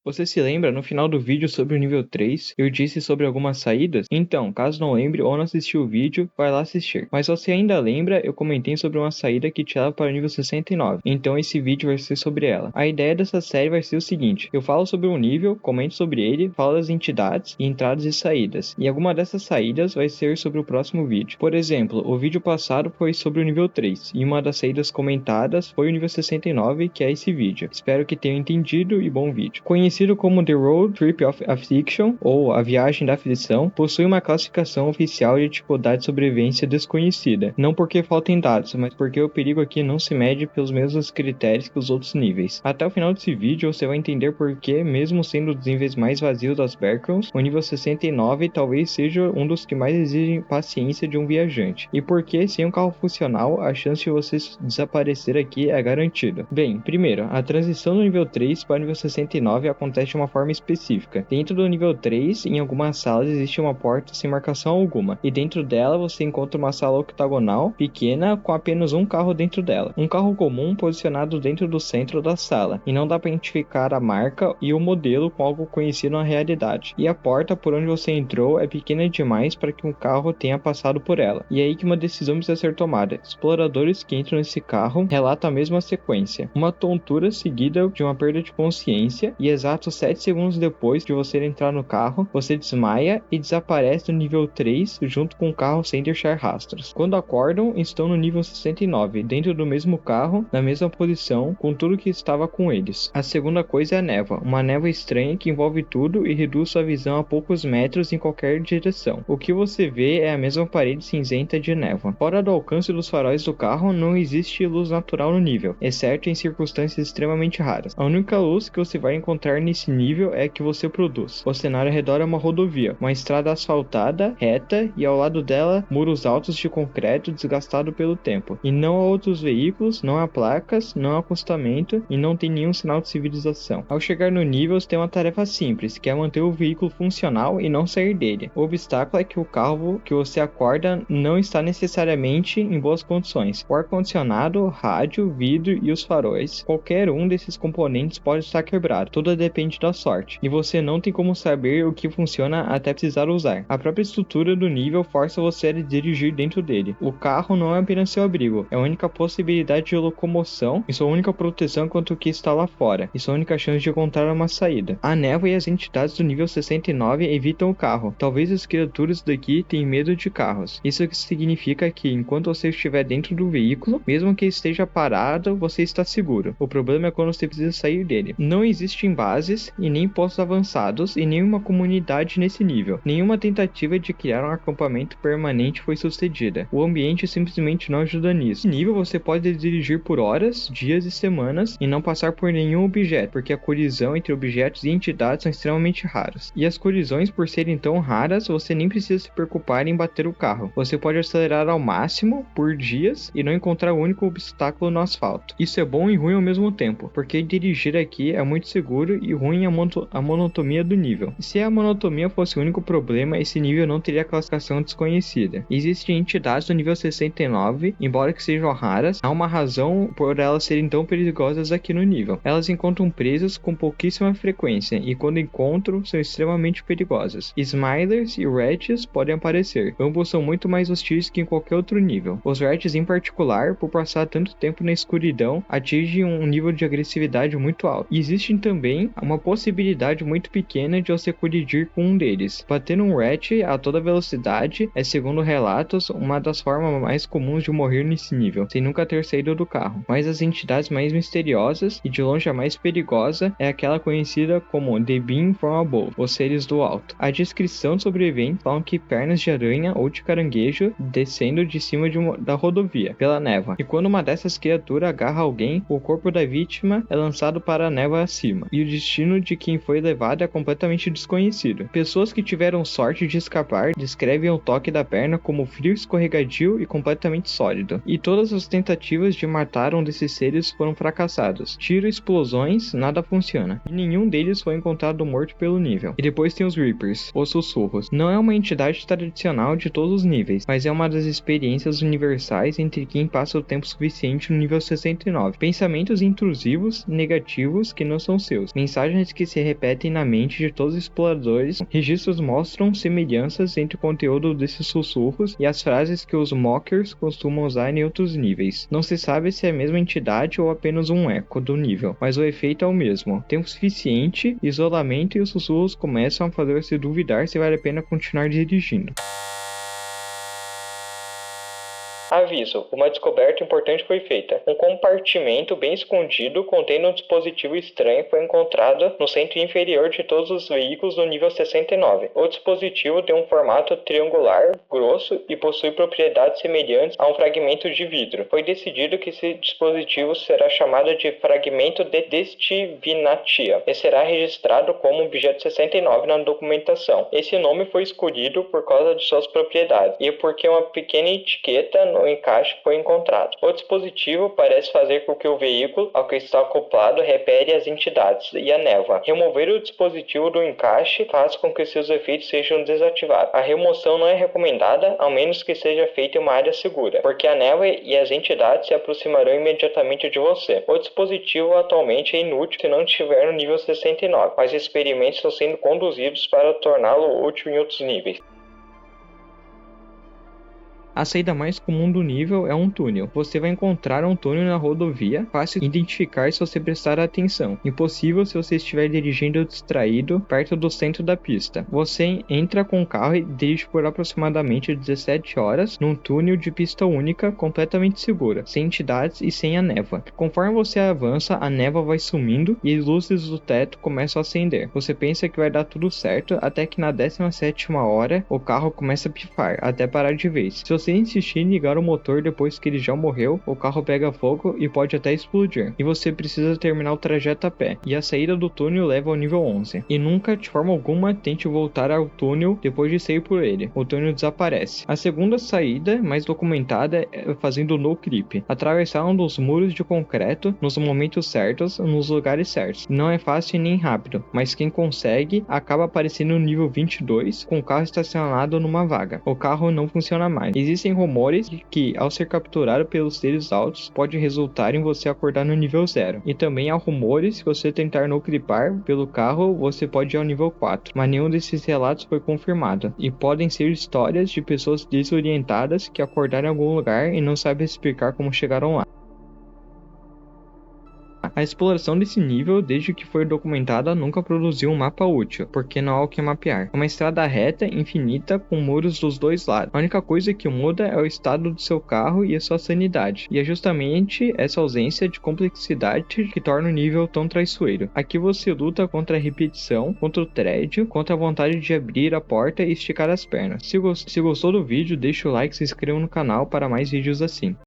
Você se lembra, no final do vídeo sobre o nível 3, eu disse sobre algumas saídas? Então, caso não lembre ou não assistiu o vídeo, vai lá assistir. Mas se você ainda lembra, eu comentei sobre uma saída que te leva para o nível 69, então esse vídeo vai ser sobre ela. A ideia dessa série vai ser o seguinte: eu falo sobre um nível, comento sobre ele, falo das entidades, entradas e saídas. E alguma dessas saídas vai ser sobre o próximo vídeo. Por exemplo, o vídeo passado foi sobre o nível 3, e uma das saídas comentadas foi o nível 69, que é esse vídeo. Espero que tenham entendido e bom vídeo. Conhecido como The Road Trip of Affliction, ou A Viagem da Aflição, possui uma classificação oficial de dificuldade de sobrevivência desconhecida. Não porque faltem dados, mas porque o perigo aqui não se mede pelos mesmos critérios que os outros níveis. Até o final desse vídeo você vai entender porque, mesmo sendo dos níveis mais vazios das Backrooms, o nível 69 talvez seja um dos que mais exigem paciência de um viajante. E porque, sem um carro funcional, a chance de você desaparecer aqui é garantida. Bem, primeiro, a transição do nível 3 para o nível 69 acontece de uma forma específica. Dentro do nível 3, em algumas salas existe uma porta sem marcação alguma, e dentro dela você encontra uma sala octagonal, pequena, com apenas um carro dentro dela. Um carro comum posicionado dentro do centro da sala, e não dá para identificar a marca e o modelo com algo conhecido na realidade. E a porta por onde você entrou é pequena demais para que um carro tenha passado por ela. E é aí que uma decisão precisa ser tomada. Exploradores que entram nesse carro relatam a mesma sequência: uma tontura seguida de uma perda de consciência, e exatos 7 segundos depois de você entrar no carro, você desmaia e desaparece no nível 3 junto com o carro sem deixar rastros. Quando acordam, estão no nível 69, dentro do mesmo carro, na mesma posição, com tudo que estava com eles. A segunda coisa é a névoa, uma névoa estranha que envolve tudo e reduz sua visão a poucos metros em qualquer direção. O que você vê é a mesma parede cinzenta de névoa. Fora do alcance dos faróis do carro, não existe luz natural no nível, exceto em circunstâncias extremamente raras. A única luz que você vai encontrar nesse nível é que você produz. O cenário ao redor é uma rodovia, uma estrada asfaltada, reta, e ao lado dela, muros altos de concreto desgastado pelo tempo. E não há outros veículos, não há placas, não há acostamento e não tem nenhum sinal de civilização. Ao chegar no nível, você tem uma tarefa simples, que é manter o veículo funcional e não sair dele. O obstáculo é que o carro que você acorda não está necessariamente em boas condições. O ar-condicionado, rádio, vidro e os faróis, qualquer um desses componentes pode estar quebrado. Tudo depende da sorte, e você não tem como saber o que funciona até precisar usar. A própria estrutura do nível força você a dirigir dentro dele. O carro não é apenas seu abrigo, é a única possibilidade de locomoção e sua única proteção contra o que está lá fora, e sua única chance de encontrar uma saída. A névoa e as entidades do nível 69 evitam o carro. Talvez as criaturas daqui tenham medo de carros. Isso significa que, enquanto você estiver dentro do veículo, mesmo que esteja parado, você está seguro. O problema é quando você precisa sair dele. Não existem bases e nem postos avançados e nenhuma comunidade nesse nível. Nenhuma tentativa de criar um acampamento permanente foi sucedida. O ambiente simplesmente não ajuda nisso. Nesse nível você pode dirigir por horas, dias e semanas e não passar por nenhum objeto, porque a colisão entre objetos e entidades são extremamente raras. E as colisões, por serem tão raras, você nem precisa se preocupar em bater o carro. Você pode acelerar ao máximo por dias e não encontrar o único obstáculo no asfalto. Isso é bom e ruim ao mesmo tempo, porque dirigir aqui é muito seguro e ruim a monotonia do nível. Se a monotonia fosse o único problema, esse nível não teria classificação desconhecida. Existem entidades no nível 69, embora que sejam raras, há uma razão por elas serem tão perigosas aqui no nível. Elas encontram presas com pouquíssima frequência e quando encontram são extremamente perigosas. Smilers e Rats podem aparecer. Ambos são muito mais hostis que em qualquer outro nível. Os Rats em particular, por passar tanto tempo na escuridão, atingem um nível de agressividade muito alto. E existe também uma possibilidade muito pequena de você colidir com um deles. Bater num Rat a toda velocidade é, segundo relatos, uma das formas mais comuns de morrer nesse nível, sem nunca ter saído do carro. Mas as entidades mais misteriosas e de longe a mais perigosa é aquela conhecida como The Being from Above, os seres do alto. A descrição do sobrevivente falam que pernas de aranha ou de caranguejo descendo de cima da rodovia, pela névoa. E quando uma dessas criaturas agarra alguém, o corpo da vítima é lançado para a névoa acima, e o destino de quem foi levado é completamente desconhecido. Pessoas que tiveram sorte de escapar descrevem o toque da perna como frio, escorregadio e completamente sólido. E todas as tentativas de matar um desses seres foram fracassados. Tiro, explosões, nada funciona. E nenhum deles foi encontrado morto pelo nível. E depois tem os Reapers, os sussurros. Não é uma entidade tradicional de todos os níveis, mas é uma das experiências universais entre quem passa o tempo suficiente no nível 69. Pensamentos intrusivos, negativos, que não são seus. Mensagens mensagens que se repetem na mente de todos os exploradores. Registros mostram semelhanças entre o conteúdo desses sussurros e as frases que os Mockers costumam usar em outros níveis. Não se sabe se é a mesma entidade ou apenas um eco do nível, mas o efeito é o mesmo. Tempo suficiente, isolamento e os sussurros começam a fazer você duvidar se vale a pena continuar dirigindo. Aviso: uma descoberta importante foi feita. Um compartimento bem escondido contendo um dispositivo estranho foi encontrado no centro inferior de todos os veículos do nível 69. O dispositivo tem um formato triangular, grosso e possui propriedades semelhantes a um fragmento de vidro. Foi decidido que esse dispositivo será chamado de fragmento de Destivinatia e será registrado como objeto 69 na documentação. Esse nome foi escolhido por causa de suas propriedades e porque uma pequena etiqueta no encaixe foi encontrado. O dispositivo parece fazer com que o veículo ao que está acoplado repele as entidades e a névoa. Remover o dispositivo do encaixe faz com que seus efeitos sejam desativados. A remoção não é recomendada, ao menos que seja feita em uma área segura, porque a névoa e as entidades se aproximarão imediatamente de você. O dispositivo atualmente é inútil se não estiver no nível 69, mas experimentos estão sendo conduzidos para torná-lo útil em outros níveis. A saída mais comum do nível é um túnel. Você vai encontrar um túnel na rodovia, fácil de identificar se você prestar atenção. Impossível se você estiver dirigindo distraído perto do centro da pista. Você entra com o carro e dirige por aproximadamente 17 horas num túnel de pista única, completamente segura, sem entidades e sem a névoa. Conforme você avança, a névoa vai sumindo e as luzes do teto começam a acender. Você pensa que vai dar tudo certo, até que na 17ª hora o carro começa a pifar, até parar de vez. Se você insistir em ligar o motor depois que ele já morreu, o carro pega fogo e pode até explodir, e você precisa terminar o trajeto a pé, e a saída do túnel leva ao nível 11. E nunca, de forma alguma, tente voltar ao túnel depois de sair por ele, o túnel desaparece. A segunda saída, mais documentada, é fazendo no creep, atravessar um dos muros de concreto nos momentos certos, nos lugares certos. Não é fácil nem rápido, mas quem consegue acaba aparecendo no nível 22 com o carro estacionado numa vaga. O carro não funciona mais. Existem rumores de que, ao ser capturado pelos seres altos, pode resultar em você acordar no nível 0. E também há rumores que, se você tentar no clipar pelo carro, você pode ir ao nível 4. Mas nenhum desses relatos foi confirmado. E podem ser histórias de pessoas desorientadas que acordaram em algum lugar e não sabem explicar como chegaram lá. A exploração desse nível, desde que foi documentada, nunca produziu um mapa útil, porque não há o que mapear. É uma estrada reta, infinita, com muros dos dois lados. A única coisa que muda é o estado do seu carro e a sua sanidade. E é justamente essa ausência de complexidade que torna o nível tão traiçoeiro. Aqui você luta contra a repetição, contra o tédio, contra a vontade de abrir a porta e esticar as pernas. Se gostou do vídeo, deixa o like e se inscreva no canal para mais vídeos assim.